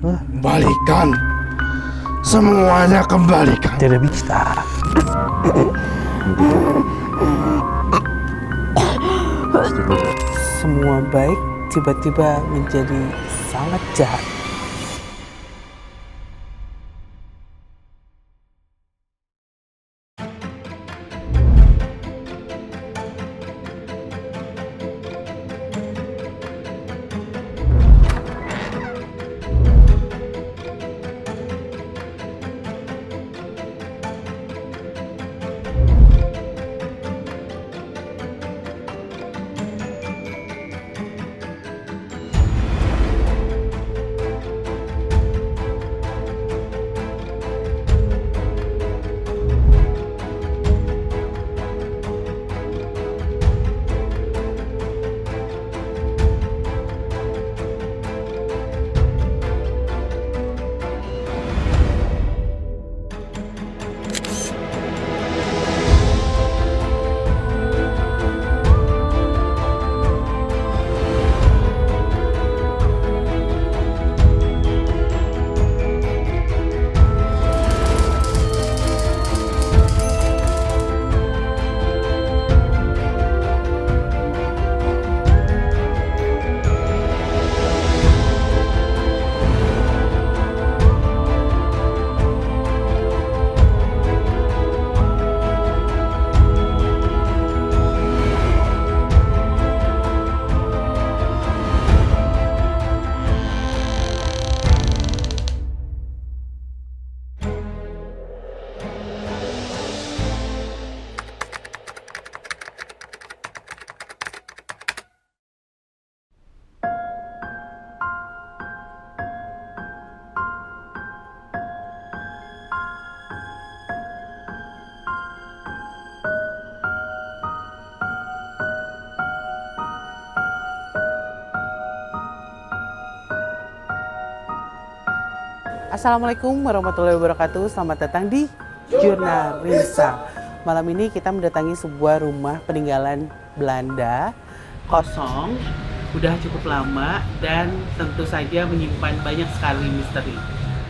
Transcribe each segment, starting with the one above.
Kembalikan. Semuanya kembalikan. Tidak bisa. Semua baik tiba-tiba menjadi sangat jahat. Assalamualaikum warahmatullahi wabarakatuh. Selamat datang di Jurnal Risa. Malam ini kita mendatangi sebuah rumah peninggalan Belanda kosong, udah cukup lama dan tentu saja menyimpan banyak sekali misteri.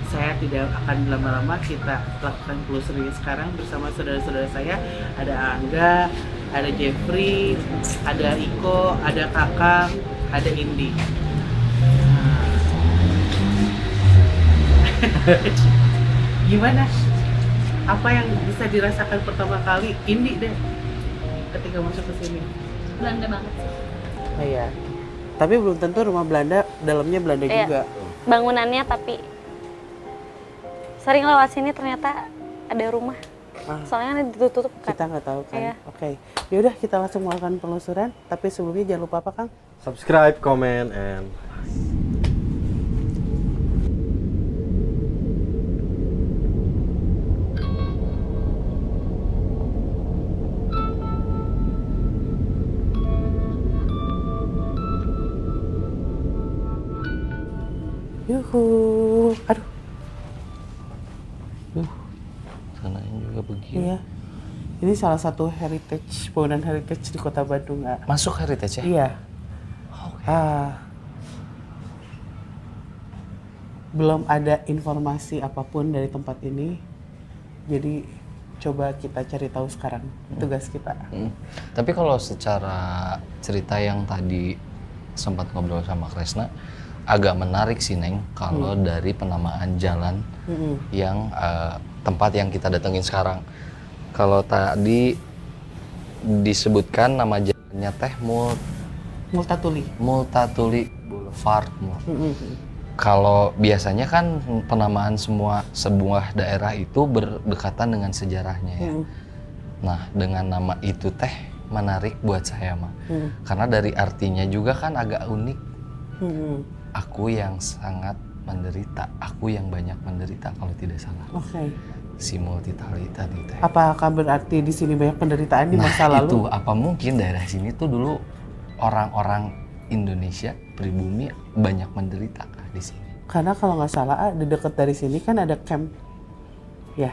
Saya tidak akan lama-lama, kita lakukan telusuri sekarang bersama saudara-saudara saya. Ada Angga, ada Jeffrey, ada Iko, ada Kakang, ada Indi. Gimana? Apa yang bisa dirasakan pertama kali Indi deh ketika masuk ke sini? Belanda banget sih. Oh iya. Tapi belum tentu rumah Belanda, dalamnya Belanda Iya. juga. Bangunannya tapi sering lewat sini ternyata ada rumah. Soalnya ditutup kan. Kita nggak tahu kan. Iya. Oke. Yaudah kita langsung melakukan penelusuran. Tapi sebelumnya jangan lupa apa, Kang? Subscribe, comment, and Yuhu. Aduh. Sananya juga begini. Iya. Ini salah satu bangunan heritage di Kota Bandung. Masuk heritage ya? Iya. Oke. Belum ada informasi apapun dari tempat ini. Jadi coba kita cari tahu sekarang. Tugas kita. Tapi kalau secara cerita yang tadi sempat ngobrol sama Kresna, agak menarik sih Neng, kalau dari penamaan jalan yang tempat yang kita datengin sekarang. Kalau tadi disebutkan nama jalannya teh Multatuli Boulevard. Kalau biasanya kan penamaan sebuah daerah itu berdekatan dengan sejarahnya ya. Nah, dengan nama itu teh menarik buat saya mah. Karena dari artinya juga kan agak unik. Aku yang sangat menderita, aku yang banyak menderita kalau tidak salah. Oke. Si Multatuli tadi teh. Apakah berarti di sini banyak penderitaan di masa lalu? Itu apa mungkin daerah sini tuh dulu orang-orang Indonesia pribumi banyak menderita kah di sini? Karena kalau nggak salah di dekat dari sini kan ada camp, ya.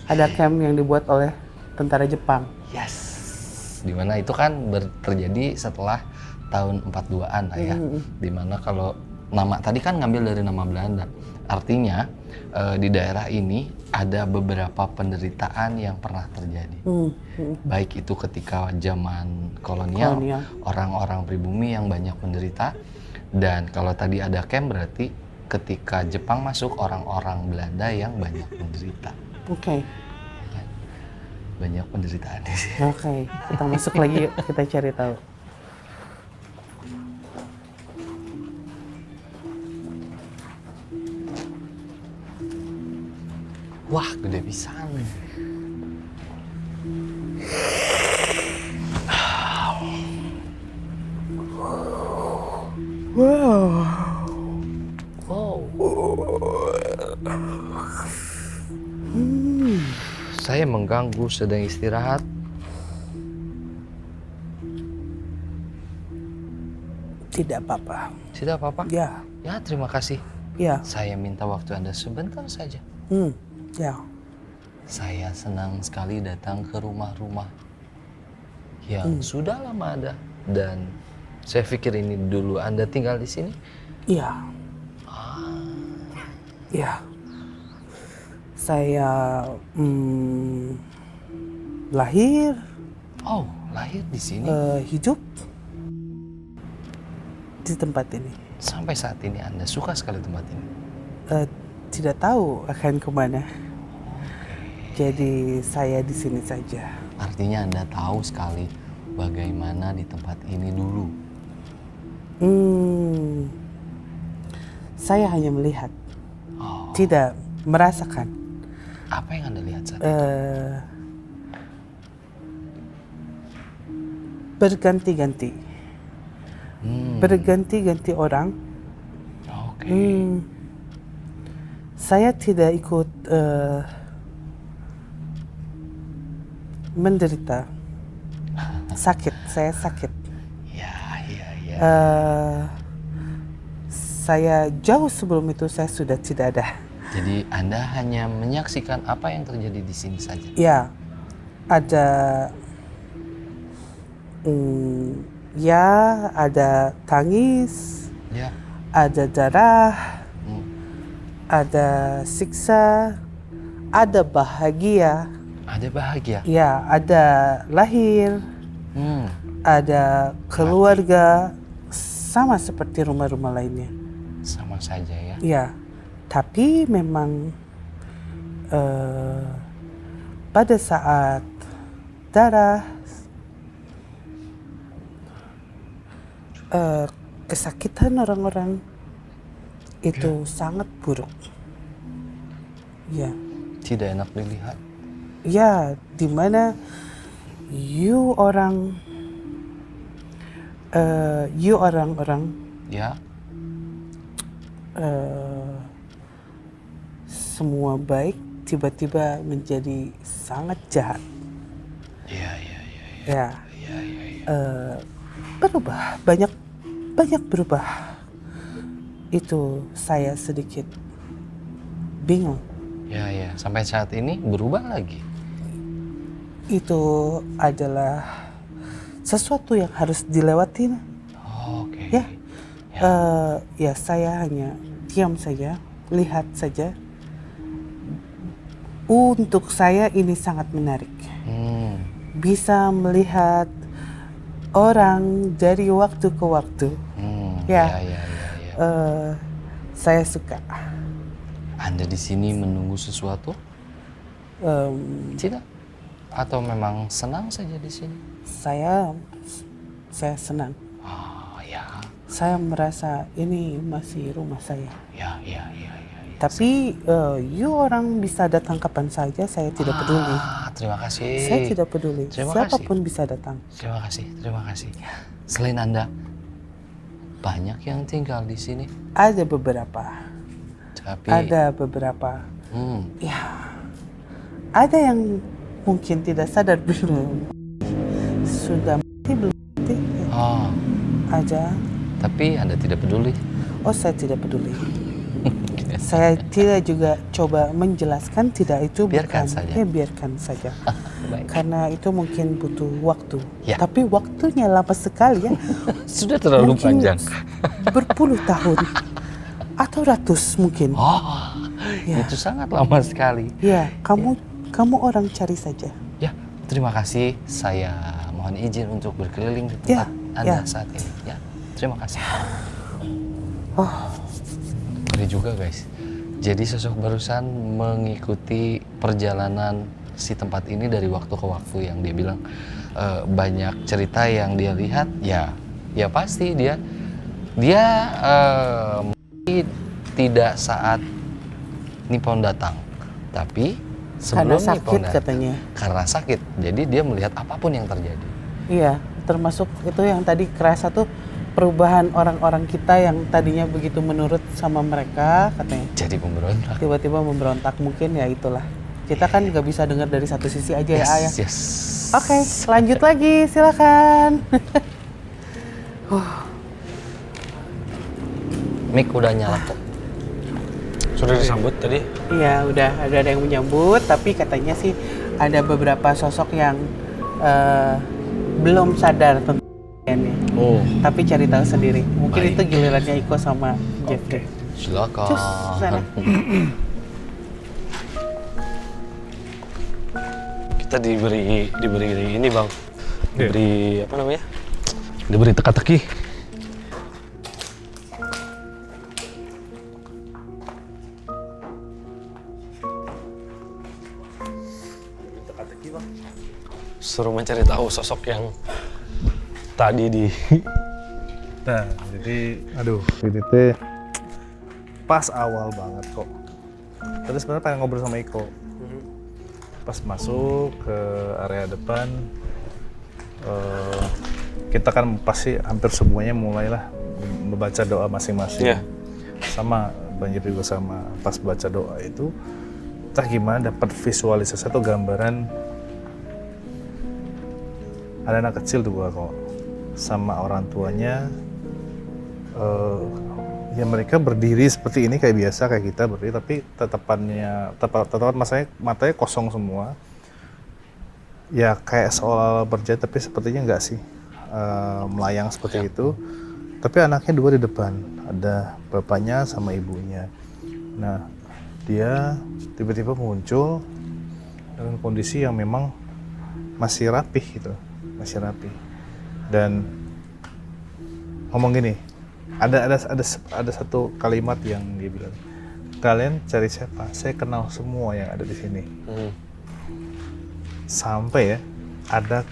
Ada camp yang dibuat oleh tentara Jepang. Yes. Dimana itu kan terjadi setelah tahun 42-an ya. Dimana kalau nama tadi kan ngambil dari nama Belanda. Artinya di daerah ini ada beberapa penderitaan yang pernah terjadi. Baik itu ketika zaman kolonial, orang-orang pribumi yang banyak menderita. Dan kalau tadi ada camp berarti ketika Jepang masuk orang-orang Belanda yang banyak menderita. Oke. Banyak penderitaan di sini. Oke, kita masuk lagi yuk, kita cari tahu. Wah, gede pisan. Saya mengganggu sedang istirahat. Tidak apa-apa. Tidak apa-apa? Ya. Ya, terima kasih. Ya. Saya minta waktu Anda sebentar saja. Ya. Saya senang sekali datang ke rumah-rumah yang sudah lama ada. Dan saya pikir ini dulu Anda tinggal di sini? Iya. Iya. Saya lahir. Oh, lahir di sini? Hidup di tempat ini. Sampai saat ini Anda suka sekali tempat ini? Tidak tahu akan kemana. Jadi saya di sini saja. Artinya Anda tahu sekali bagaimana di tempat ini dulu? Saya hanya melihat, tidak merasakan. Apa yang Anda lihat saat itu? Berganti-ganti. Berganti-ganti orang. Oke. Saya tidak ikut menderita. Sakit, saya sakit. Ya. Saya jauh sebelum itu saya sudah tidak ada. Jadi Anda hanya menyaksikan apa yang terjadi di sini saja? Ya, ada ada tangis, Ya. ada darah, ada siksa, ada bahagia. Ada bahagia? Ya, ada lahir, ada keluarga, sama seperti rumah-rumah lainnya. Sama saja ya? Ya, tapi memang pada saat darah, kesakitan orang-orang itu sangat buruk. Ya. Tidak enak dilihat. Ya, dimana orang-orang Ya. semua baik tiba-tiba menjadi sangat jahat. Ya. Berubah, banyak berubah. Itu saya sedikit bingung. Ya. Sampai saat ini berubah lagi. Itu adalah sesuatu yang harus dilewatin. Oke. Ya. Ya, saya hanya diam saja, lihat saja. Untuk saya ini sangat menarik. Bisa melihat orang dari waktu ke waktu. Ya. Saya suka. Anda di sini menunggu sesuatu? Tidak? Atau memang senang saja di sini? Saya senang. Ya. Saya merasa ini masih rumah saya. Ya. Tapi orang bisa datang kapan saja, saya tidak peduli. Terima kasih. Saya tidak peduli. Terima Siapapun bisa datang. Terima kasih. Selain Anda, banyak yang tinggal di sini? Ada beberapa. Tapi Ada beberapa. Ya. Ada yang mungkin tidak sadar belum. Sudah mati belum mati. Ya. Ada. Tapi Anda tidak peduli? Oh, saya tidak peduli. Saya tidak juga coba menjelaskan, tidak itu Biarkan bukan. saja. Ya, biarkan saja. Baik. Karena itu mungkin butuh waktu. Ya. Tapi waktunya lama sekali ya. Sudah terlalu Mungkin panjang. berpuluh tahun. atau ratus mungkin. Oh, Ya. itu sangat lama sekali. Ya, kamu orang cari saja. Ya, terima kasih. Saya mohon izin untuk berkeliling di Ya, tempat Anda ya. saat ini. Ya, terima kasih. Oh, Ngeri juga guys. Jadi sosok barusan mengikuti perjalanan si tempat ini dari waktu ke waktu, yang dia bilang banyak cerita yang dia lihat. Ya pasti dia mungkin tidak saat Nippon datang, tapi karena sebelum Nippon sakit datang. katanya. Karena sakit, jadi dia melihat apapun yang terjadi. Iya, termasuk itu yang tadi kerasa tuh perubahan orang-orang kita yang tadinya begitu menurut sama mereka katanya. Jadi pemberontak. Tiba-tiba memberontak, mungkin ya itulah. Kita kan nggak bisa dengar dari satu sisi aja ya, Ayah. Yes. Oke, lanjut lagi, silakan. Mic udah nyala kok. Sudah disambut tadi? Iya, udah ada yang menyambut, tapi katanya sih ada beberapa sosok yang belum sadar tentang ini. Oh. Tapi cari tahu sendiri. Mungkin Baik. itu gilirannya Iko sama Jeffrey. Silakan. Cus, sana. Kita diberi ini bang, diberi apa namanya? Diberi teka-teki. Teka-teki bang. Suruh mencari tahu sosok yang tadi di. Nah, jadi aduh, ini teh pas awal banget kok. Tadi sebenarnya pengen ngobrol sama Iko. Pas masuk ke area depan, kita kan pasti hampir semuanya mulailah membaca doa masing-masing. Iya. Sama Banjir juga sama. Pas baca doa itu, entah gimana dapat visualisasi atau gambaran ada anak kecil tuh kok sama orang tuanya. Ya mereka berdiri seperti ini kayak biasa, kayak kita berdiri, tapi tatapan matanya kosong semua. Ya kayak seolah-olah berjaya, tapi sepertinya enggak sih, melayang seperti itu. Tapi anaknya dua di depan, ada bapaknya sama ibunya. Nah, dia tiba-tiba muncul dengan kondisi yang memang masih rapih gitu, masih rapih. Dan ngomong gini, ada satu kalimat yang dia bilang, kalian cari siapa? Saya kenal semua yang ada di sini. Sampai ya ada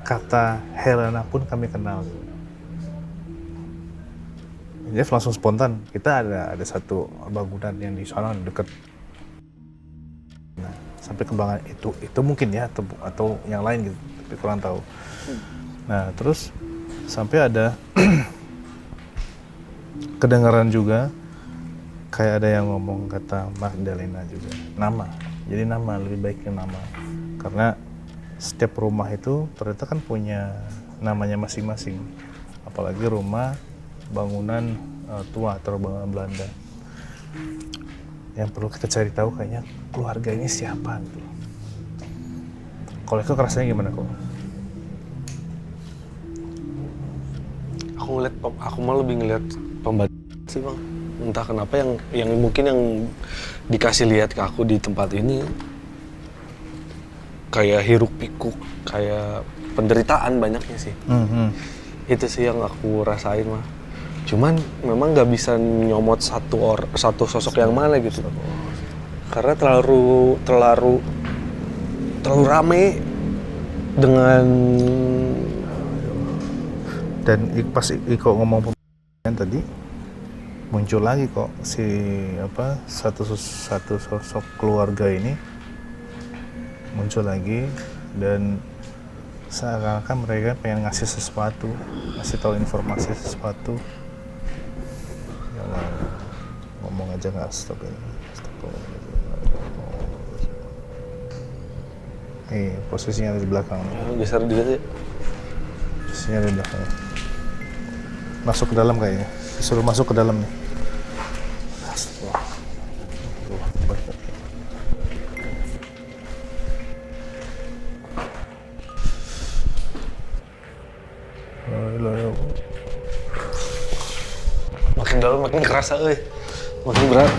kata Helena pun kami kenal. Jeff langsung spontan, kita ada satu bangunan yang di sana dekat. Nah, sampai kembangan itu mungkin ya, atau yang lain gitu, tapi kurang tahu. Nah, terus sampai ada kedengaran juga kayak ada yang ngomong kata Magdalena juga, nama. Jadi nama, lebih baiknya nama, karena setiap rumah itu ternyata kan punya namanya masing-masing, apalagi rumah bangunan tua atau bangunan Belanda. Yang perlu kita cari tahu kayaknya keluarga ini siapa gitu. Kalau itu rasanya gimana kok? Aku malah lebih ngeliat pembaca sih bang. Entah kenapa yang mungkin yang dikasih lihat ke aku di tempat ini kayak hiruk pikuk, kayak penderitaan banyaknya sih. Itu sih yang aku rasain mah. Cuman memang nggak bisa nyomot satu sosok yang mana gitu. Karena terlalu rame dengan. Dan pas Iko ngomong pembagian tadi, muncul lagi kok satu sosok keluarga ini muncul lagi, dan seakan-akan mereka pengen ngasih sesuatu, ngasih tahu informasi sesuatu. Ya, ngomong aja nggak stop ini. Posisinya ada di belakang. Geser dikit ya. Posisinya ada di belakang. Masuk ke dalam kayaknya. Disuruh masuk ke dalam nih. Makin dalam makin kerasa, makin berat.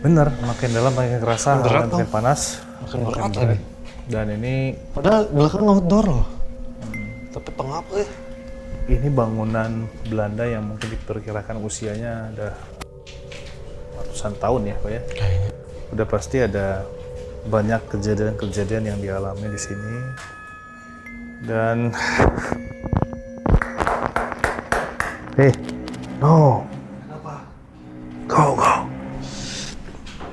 Bener, makin dalam makin kerasa, Berat, makin Om. panas, Makin berat lagi. Dan ini Padahal belakang outdoor loh. Tapi pengap, ini bangunan Belanda yang mungkin diperkirakan usianya ada ratusan tahun ya, Pak ya. Kayaknya. Udah pasti ada banyak kejadian-kejadian yang dialami di sini. Dan no. Kenapa? Go.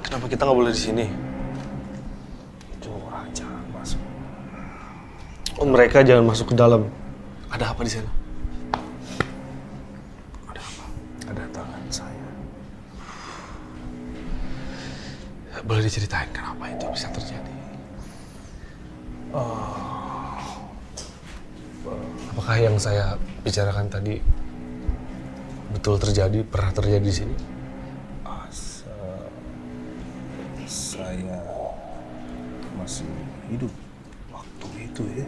Kenapa kita nggak boleh di sini? Orang jangan masuk. Oh, mereka jangan masuk ke dalam. Ada apa di sana? Ada apa? Ada tangan saya. Boleh diceritain kenapa itu bisa terjadi? Apakah yang saya bicarakan tadi betul terjadi, pernah terjadi di sini? Saya masih hidup waktu itu ya.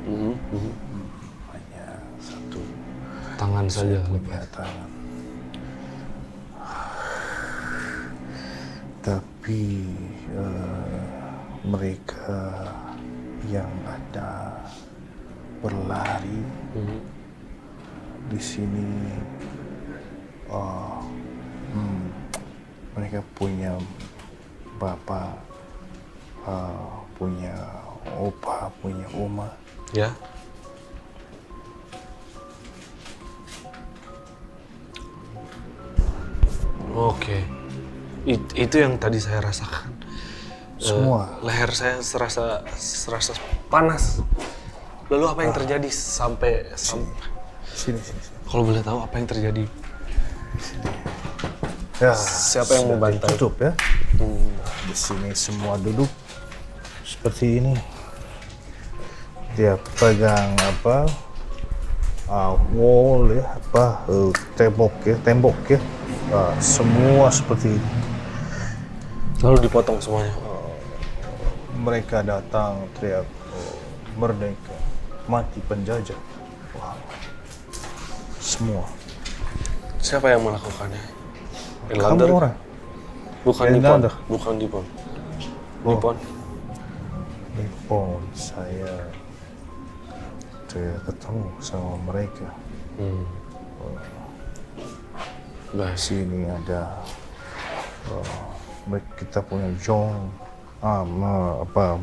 Hanya satu Tangan saja punya lepas. tangan. Tapi mereka yang ada berlari di sini, mereka punya bapak, punya opa, punya oma. Ya. Oke. Itu yang tadi saya rasakan. Semua. Leher saya serasa panas. Lalu apa yang terjadi sampai Sini. kalau boleh tahu apa yang terjadi? Ya, Siapa yang sudah membantai? ditutup ya. Di sini semua duduk seperti ini. Dia pegang wall ya, tembok ya. Semua seperti ini. Lalu dipotong semuanya. Mereka datang teriak, merdeka, mati penjajah. Wow. Semua. Siapa yang melakukannya? Kamu Irlander? orang. Bukan Irlander. Nippon. Bukan Nippon. Oh. Nippon. Saya ketemu sama mereka. Di sini ada kita punya Jong,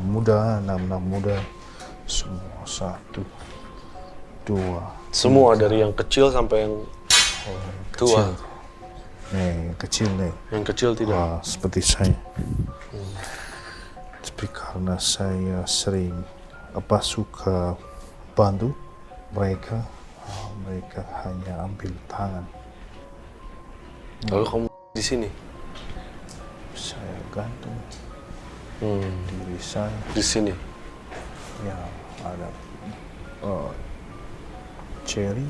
muda, 6 muda, semua 1, 2. Semua dari yang kecil sampai yang tua. Kecil. Nih, yang kecil nih. Yang kecil tidak. Seperti saya. Tapi karena saya sering suka bantu mereka, mereka hanya ambil tangan. Lalu kamu di sini? Saya gantung diri saya. Di sini. Ya, ada cherry.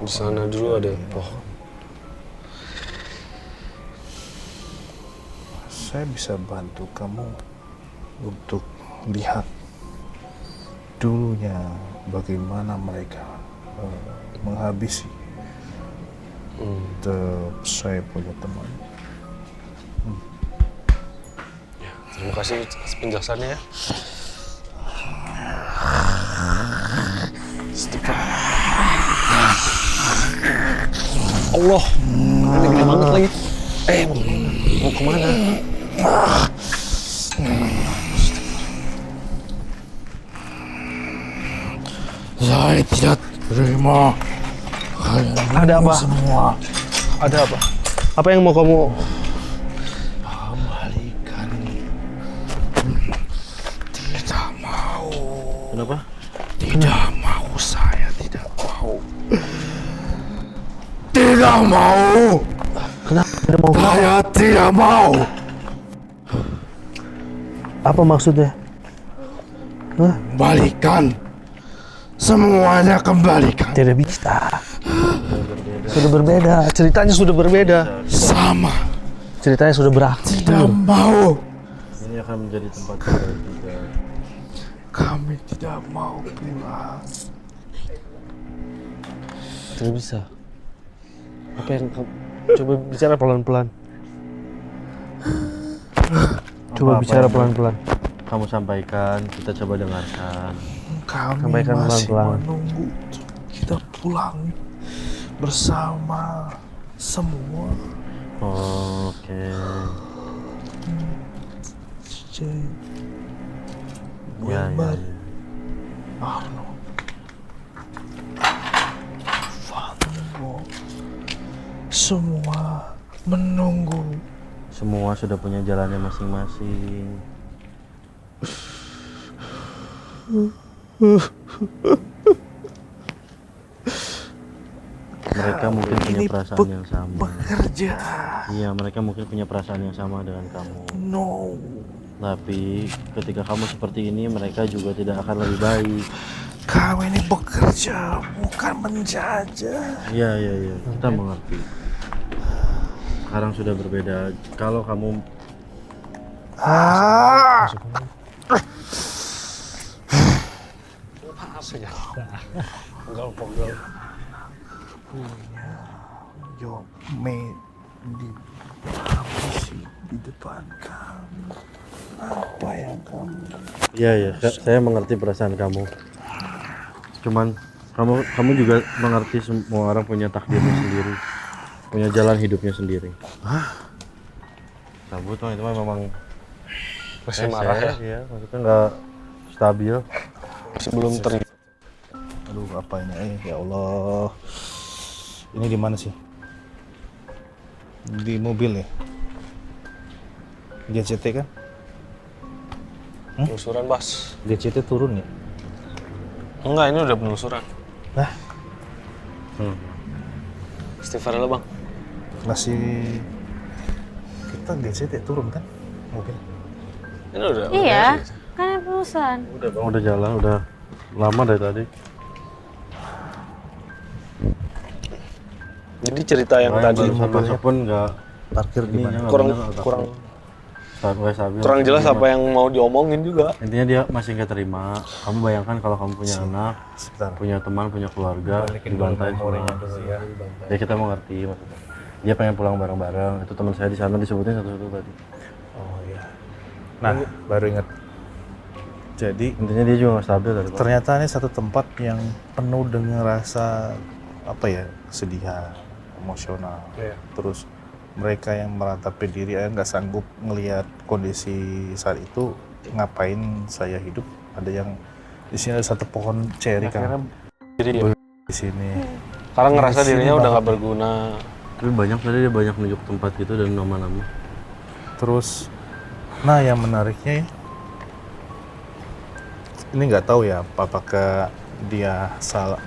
Di sana dulu ada pohon. Saya bisa bantu kamu untuk lihat dulunya bagaimana mereka menghabisi saya punya teman. Ya, terima kasih atas penjelasannya ya. Allah, ini gede banget lagi. Mau kemana? Saya tidak terima. Ada apa? Semua Ada apa? Apa yang mau kamu? kembalikan. Tidak mau. Kenapa? Tidak mau, saya tidak mau. Tidak mau. Kenapa tidak mau? Saya tidak mau. Apa maksudnya? Kembalikan. Semuanya kembalikan. Tidak bisa. Sudah berbeda. Ceritanya sudah berbeda. Sama. Ceritanya sudah berakhir. Tidak mau. Ini akan menjadi tempat kita juga. Kami tidak mau pulang. Tidak bisa. Apa yang kamu... Coba bicara pelan-pelan. Coba bicara pelan-pelan. Kamu sampaikan, kita coba dengarkan. Kami Sampaikan masih pelan-pelan. menunggu kita pulang bersama semua. Oke. Ya, ya, ya. Arno, Vango, semua menunggu. Semua sudah punya jalannya masing-masing. Mereka mungkin punya perasaan yang sama. Bekerja. Iya, mereka mungkin punya perasaan yang sama dengan kamu. No. Tapi ketika kamu seperti ini, mereka juga tidak akan lebih baik. Kami ini bekerja, bukan menjajah. Iya, iya, iya. Kita mengerti. Sekarang sudah berbeda. Kalau kamu Pegel-pegel. Yo, Mei di habisi di depan kami. Apa yang kamu? Iya, iya. Saya mengerti perasaan kamu. Cuman kamu juga mengerti semua orang punya takdirnya sendiri, punya jalan hidupnya sendiri. Cabut mah itu mah memang Masih marah ya? Iya, maksudnya nggak stabil. Sebelum terima. Aduh, apa ini? Ya Allah. Ini di mana sih? Di mobil ya? GCT kan? Penelusuran, Bas. GCT turun ya? Enggak, ini udah penelusuran. Nah, Istighfar lah, Bang. masih kita GCT turun kan? Mobil. Ini udah. Iya, beres. kan ada perusahaan. Udah bang, udah jalan, udah lama dari tadi. Jadi cerita yang tadi Masuk pun nggak Parkir di mana? kurang jelas apa yang mau diomongin juga. Intinya dia masih nggak terima. Kamu bayangkan kalau kamu punya anak, Sebentar. punya teman, punya keluarga, dibantai semua. Ya kita mengerti maksudnya. Dia pengen pulang bareng-bareng. Itu teman saya di sana disebutin satu-satu tadi. Oh iya. Nah, baru ingat. Jadi Intinya dia juga nggak stabil dari ternyata ini satu tempat yang penuh dengan rasa apa ya, kesedihan, emosional. Terus mereka yang meratapi diri nggak sanggup ngelihat kondisi saat itu, ngapain saya hidup. Ada yang di sini ada satu pohon ceri kan Jadi dia di sini. sekarang ngerasa Di sini dirinya udah banget. nggak berguna. Tapi banyak tadi dia banyak nunjuk tempat gitu dan nama-nama. Terus, nah yang menariknya ya, ini nggak tahu ya, apakah dia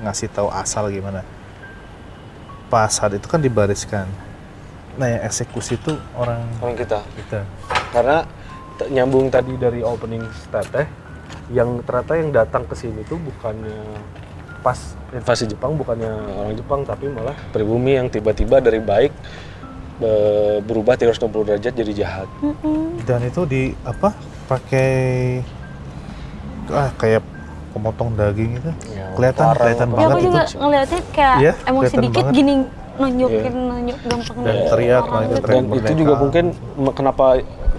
ngasih tahu asal gimana. Pas saat itu kan dibariskan. Nah yang eksekusi itu orang Kita. kita. Karena nyambung tadi dari opening teteh, yang ternyata yang datang ke sini tuh bukannya pas invasi Jepang, bukannya orang Jepang, tapi malah pribumi yang tiba-tiba dari baik berubah 360 derajat jadi jahat. Dan itu di apa? Pakai kayak pemotong daging itu. Ya, Kelihatan parah. kelihatan Ya banget aku itu. juga ngeliatnya kayak Iya, emosi kelihatan dikit banget. gini nunjuk gampang Dan nunjuk teriak, orang malah itu gitu. teriak. Dan itu Merdeka. juga mungkin kenapa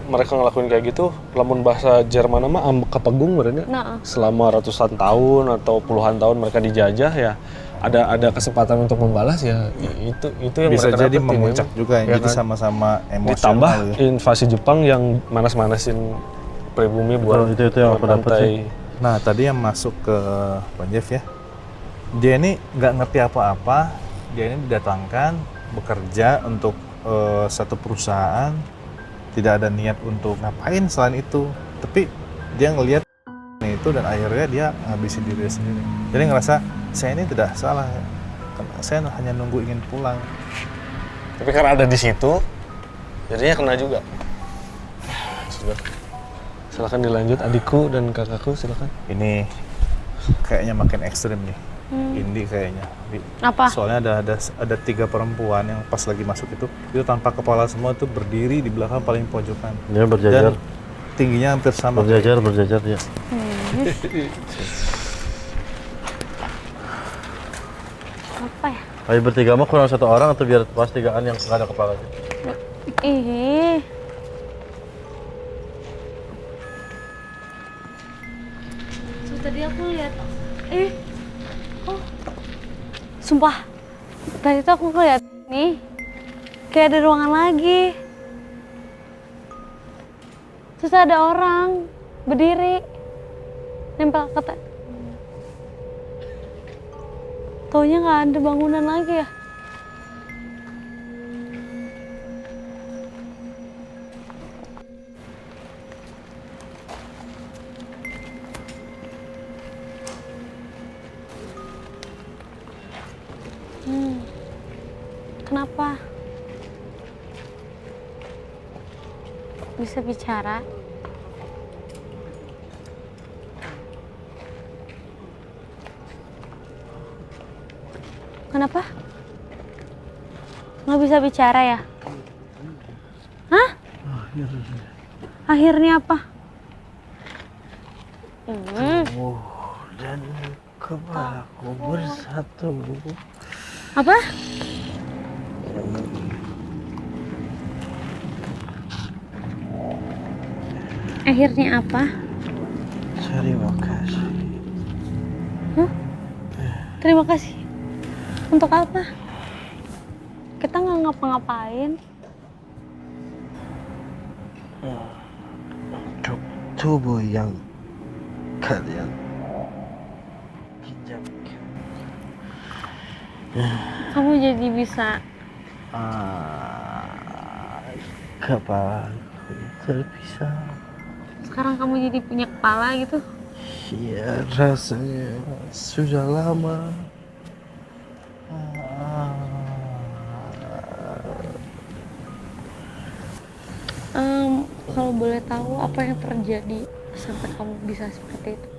mereka ngelakuin kayak gitu, lamun bahasa Jerman mah kepegung berarti Nah, selama ratusan tahun atau puluhan tahun mereka dijajah ya, ada kesempatan untuk membalas ya, itu yang Bisa mereka jadi dapetin, memuncak ya. juga, Ya jadi kan? sama-sama emosional. Ditambah ya. invasi Jepang yang manas-manasin pribumi buat Betul, itu yang aku dapet bantai. sih. Nah tadi yang masuk ke Bang Jeff ya, dia ini nggak ngerti apa-apa, dia ini didatangkan bekerja untuk satu perusahaan, tidak ada niat untuk ngapain selain itu, tapi dia ngelihat itu dan akhirnya dia ngabisin diri sendiri. Jadi ngerasa saya ini tidak salah, saya hanya nunggu ingin pulang. Tapi karena ada di situ, jadinya kena juga. Sudah. Silakan dilanjut adikku dan kakakku, silakan. Ini kayaknya makin ekstrim nih, Indi kayaknya. apa? Soalnya ada 3 perempuan yang pas lagi masuk itu tanpa kepala semua tuh berdiri di belakang paling pojokan. Dia berjajar, Dan tingginya hampir sama. berjajar ya. Apa ya? Ayo bertiga mah kurang satu orang atau biar pas tigaan yang nggak ada kepalanya? Ih. So, tadi aku lihat. Oh. Sumpah. Tadi tuh aku ngeliat nih. Kayak ada ruangan lagi. Terus ada orang berdiri. Nempel ke taunya nggak ada bangunan lagi ya. Kenapa? Bisa bicara? Kenapa? Nggak bisa bicara ya? Hah? Akhirnya apa? Dan kepalaku bersatu. Apa? Akhirnya apa? Terima kasih. Terima kasih. Untuk apa? Kita nggak ngapa-ngapain. Untuk tubuh yang kalian pinjamkan. Kamu jadi bisa. Kepalaku terpisah. Sekarang kamu jadi punya kepala gitu. Ya rasanya sudah lama. Kalau boleh tahu apa yang terjadi sampai kamu bisa seperti itu?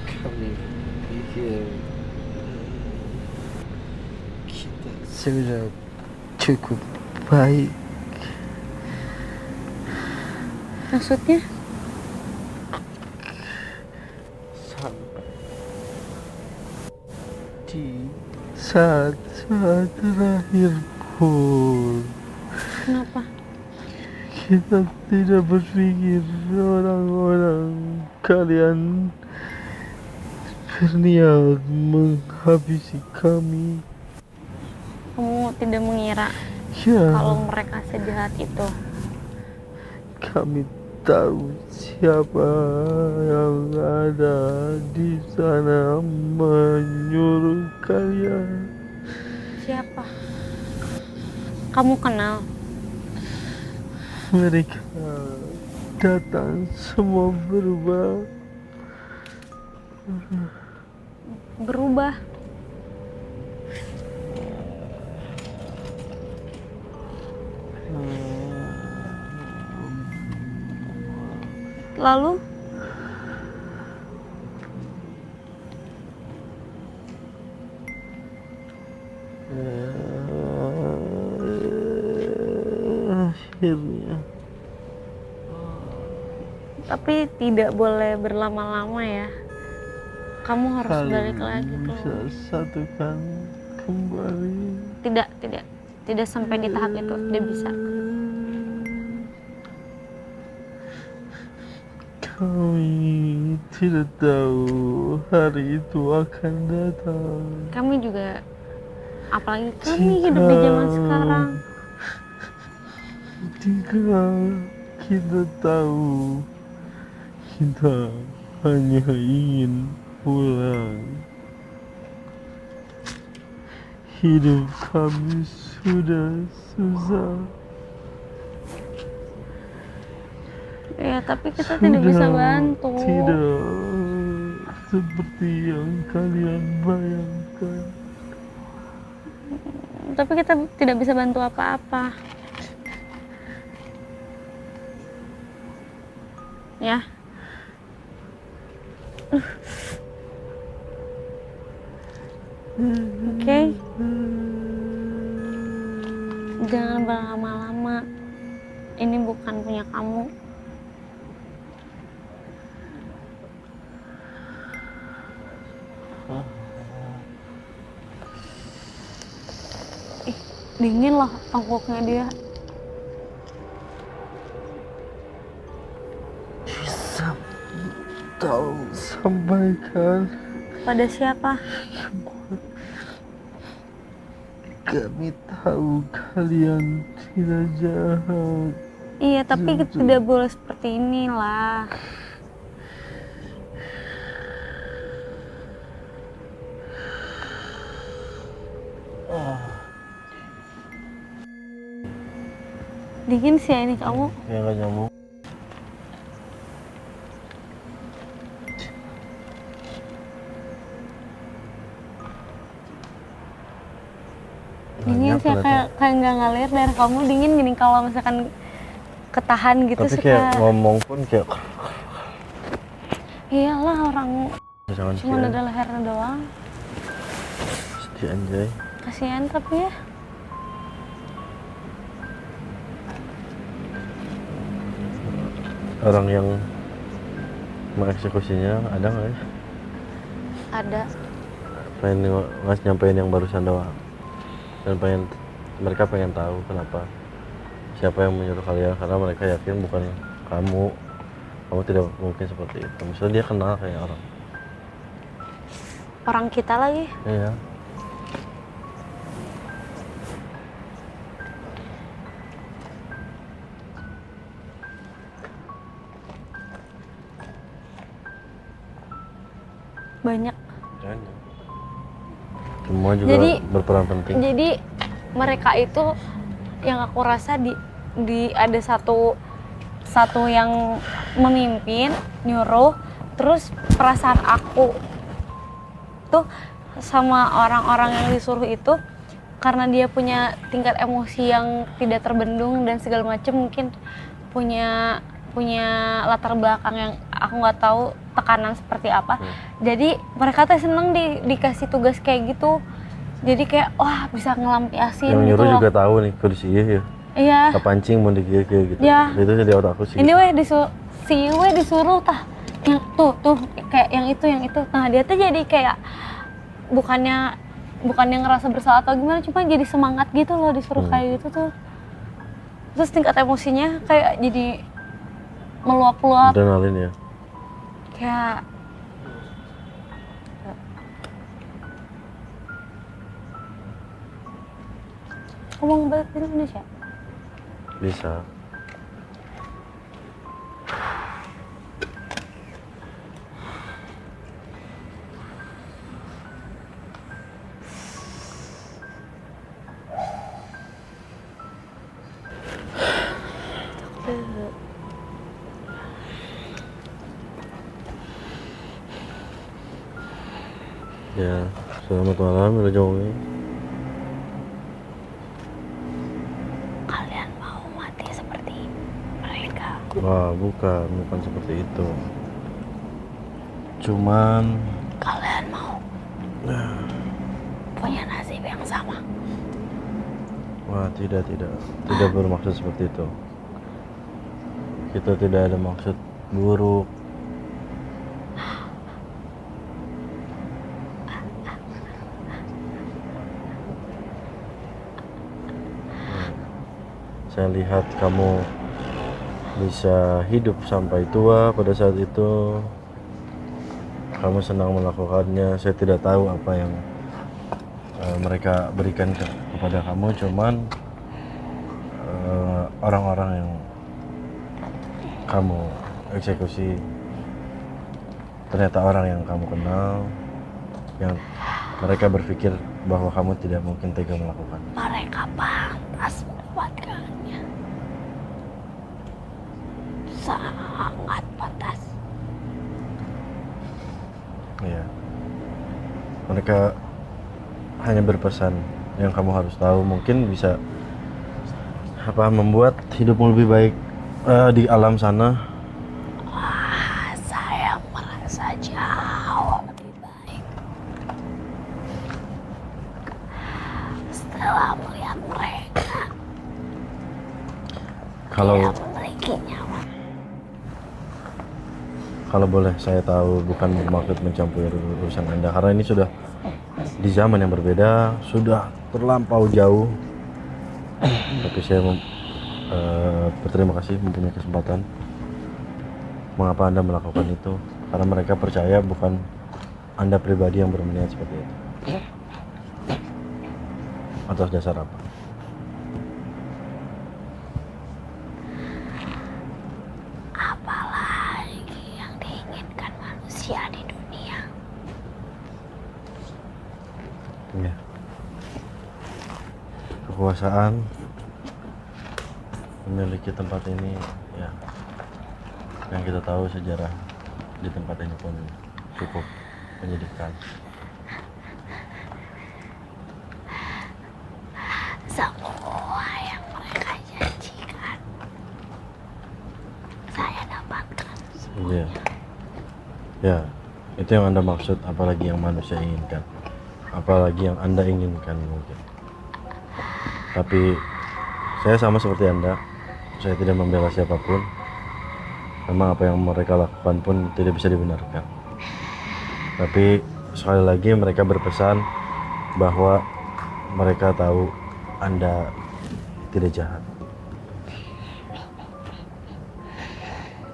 Kami pikir kita sudah cukup baik. Maksudnya? Sampai di saat-saat terakhir pun Kenapa? kita tidak berpikir orang-orang kalian berniat menghabisi kami. Kamu tidak mengira Ya, kalau mereka sejahat itu? kami tahu siapa yang ada di sana menyuruh kalian. Siapa? Kamu kenal? Mereka datang semua berubah. Berubah? Lalu? Akhirnya Tapi tidak boleh berlama-lama ya. Kamu harus balik kalian lagi bisa tuh. satukan kembali. Tidak sampai di tahap itu, tidak bisa. Kami tidak tahu hari itu akan datang. Kami juga, apalagi kami hidup di zaman sekarang. Jika kita tahu, kita hanya ingin pulang. Hidup kami sudah susah. Ya, tapi kita tidak bisa bantu. Tidak seperti yang kalian bayangkan. Tapi kita tidak bisa bantu apa-apa. Ya. Oke. Jangan berlama-lama. Ini bukan punya kamu. Dingin loh tongkoknya dia. Bisa tahu sampaikan Pada siapa? kami tahu kalian tidak jahat. Iya, tapi tidak boleh seperti inilah. Dingin sih ya ini kamu. Ya nggak nyambung. Dingin sih kayak nggak ngalir dari kamu dingin gini kalau misalkan ketahan gitu Tapi suka. kayak ngomong pun kayak Iyalah orang jangan cuma ada lehernya doang. sedih anjay. Kasihan tapi ya. Orang yang mengeksekusinya ada nggak ya? Ada. Pengen ngasih nyampein yang barusan doang. Dan mereka pengen tahu kenapa, siapa yang menyuruh kalian, karena mereka yakin bukan kamu tidak mungkin seperti itu. Misalnya dia kenal kayak Orang kita lagi. iya. Banyak. Semua juga Jadi- berperan penting. Jadi mereka itu yang aku rasa di ada satu yang memimpin, nyuruh, terus perasaan aku tuh sama orang-orang yang disuruh itu karena dia punya tingkat emosi yang tidak terbendung dan segala macam, mungkin punya latar belakang yang aku nggak tahu tekanan seperti apa. Jadi mereka tuh seneng dikasih tugas kayak gitu. Jadi kayak wah bisa ngelampiasin Yang gitu nyuruh loh. juga tahu nih kondisi ya. Iya. Kepancing mau digigit gitu. Ya. Itu jadi otakku sih. Ini weh disuruh tah yang tuh kayak yang itu. Nah dia tuh jadi kayak bukannya ngerasa bersalah atau gimana, cuma jadi semangat gitu loh disuruh kayak gitu tuh. Terus tingkat emosinya kayak jadi meluap-luap Adrenalin ya. kayak ngomong bahasa Indonesia. Bisa. Ya, selamat malam udah jauh. Kalian mau mati seperti mereka? Wah, bukan seperti itu. Cuman Kalian mau punya nasib yang sama? wah, tidak bermaksud seperti itu. Kita tidak ada maksud buruk. Saya lihat kamu bisa hidup sampai tua pada saat itu. Kamu senang melakukannya. Saya tidak tahu apa yang mereka berikan kepada kamu, cuman orang-orang yang kamu eksekusi ternyata orang yang kamu kenal, yang mereka berpikir bahwa kamu tidak mungkin tega melakukan. Mereka pantas mendapatkannya. Sangat pantas. Iya. Mereka hanya berpesan yang kamu harus tahu, mungkin bisa membuat hidupmu lebih baik di alam sana. Wah, saya merasa jauh lebih baik setelah melihat mereka Kalau tidak memiliki nyawa. kalau boleh saya tahu, bukan bermaksud mencampuri urusan Anda, karena ini sudah di zaman yang berbeda, sudah terlampau jauh. Tapi saya berterima kasih mempunyai kesempatan. Mengapa Anda melakukan itu? Karena mereka percaya bukan Anda pribadi yang berniat seperti itu. Atas dasar apa? Apalagi yang diinginkan manusia di dunia. Ya. Kekuasaan memiliki tempat ini, ya, yang kita tahu sejarah di tempat ini pun cukup menyedihkan. Semua yang mereka janjikan saya dapatkan. Iya. Ya, itu yang Anda maksud, apalagi yang manusia inginkan. Apalagi yang Anda inginkan mungkin. Tapi saya sama seperti Anda. Saya tidak membela siapapun. Memang apa yang mereka lakukan pun tidak bisa dibenarkan. Tapi sekali lagi mereka berpesan bahwa mereka tahu Anda tidak jahat.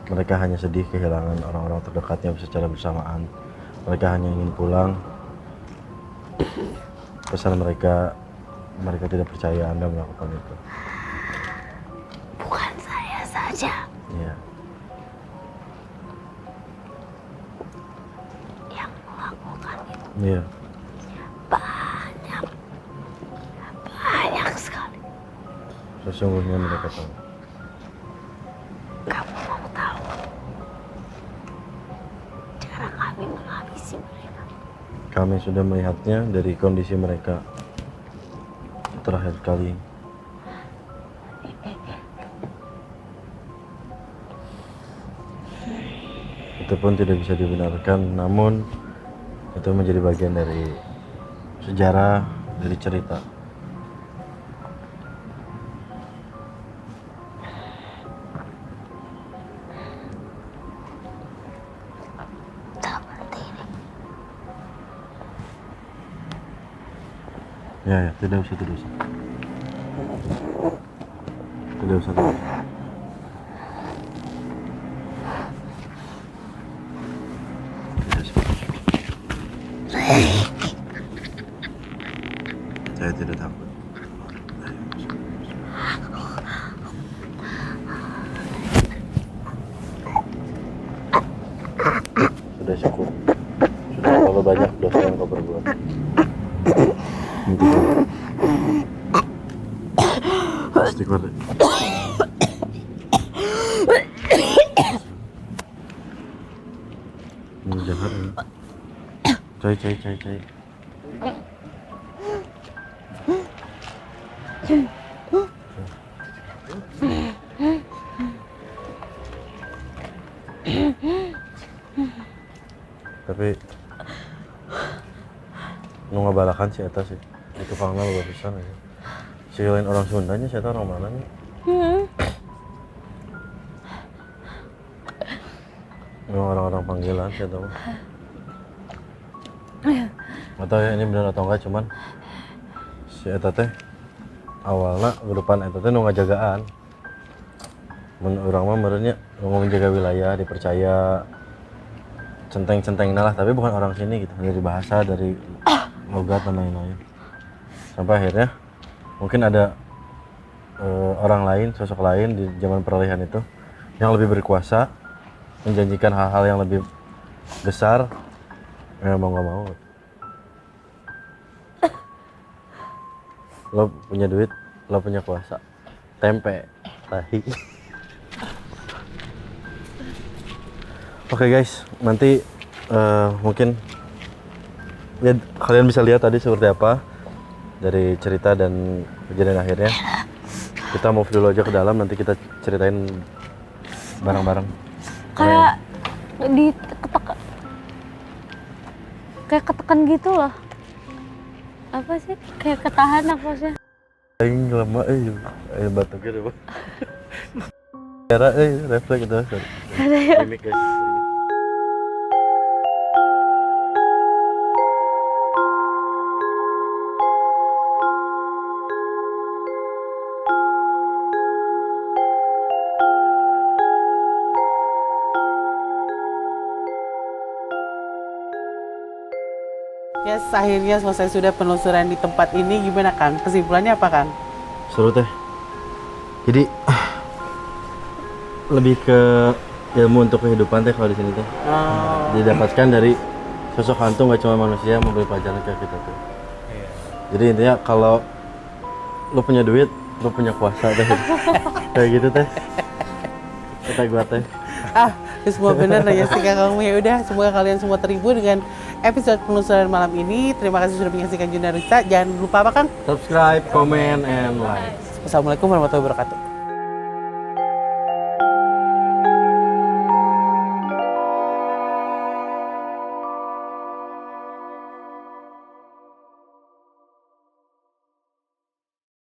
Mereka hanya sedih kehilangan orang-orang terdekatnya secara bersamaan. Mereka hanya ingin pulang. Pesan mereka tidak percaya Anda melakukan itu. Bukan saya saja Iya. yang melakukan itu. Iya. Banyak sekali. Sesungguhnya mereka tahu. Kamu mau tahu cara kami menghabisi mereka? Kami sudah melihatnya dari kondisi mereka terakhir kali. Itu pun tidak bisa dibenarkan, namun itu menjadi bagian dari sejarah, dari cerita. Seperti ini. Ya, tidak usah. Tidak usah. Saya tidak takut. Sudah cukup. Sudah terlalu banyak dosa yang kau perbuat. Istighfar. Jahat. Cai. Tapi nu ngabalakan si eta sih. Itu tukangna loba pisan ya. Si lain orang Sundanya si eta orang mana nih? Memang orang-orang panggilan si eta mah. Atau ya ini benar atau enggak, cuman si eta teh awalnya ke depan eta teh nu ngajagaan. Mun urang mah meureunnya nu menjaga wilayah, dipercaya centeng-centeng lah, tapi bukan orang sini gitu, dari bahasa, dari logat dan lain-lain. Sampai akhirnya mungkin ada orang lain, sosok lain di zaman peralihan itu yang lebih berkuasa, menjanjikan hal-hal yang lebih besar, ya mau nggak mau. Lo punya duit, lo punya kuasa, tempe, tahi. Oke guys, nanti mungkin ya kalian bisa lihat tadi seperti apa dari cerita dan kejadian akhirnya. Kita move dulu aja ke dalam, nanti kita ceritain bareng-bareng. Kayak kayak ketekan gitu loh. Apa sih? Kayak ketahan nafasnya. Aing lama batuk gitu. Cara refleks itu. Gimik guys. Yes, akhirnya selesai sudah penelusuran di tempat ini. Gimana Kang? Kesimpulannya apa Kang? Seru teh. Jadi lebih ke ilmu untuk kehidupan teh kalau di sini teh. Oh, Didapatkan dari sosok hantu nggak cuma manusia, memberi pelajaran ke kita tuh. Jadi intinya kalau lu punya duit, lu punya kuasa teh. Kayak gitu teh. Kata gua teh. itu semua benar ya sih Kang. Ya udah, semoga kalian semua terhibur dengan episode penelusuran malam ini. Terima kasih sudah menyaksikan Jurnal Risa. Jangan lupa apa Kang? Subscribe, comment, and like. Wassalamualaikum warahmatullahi wabarakatuh.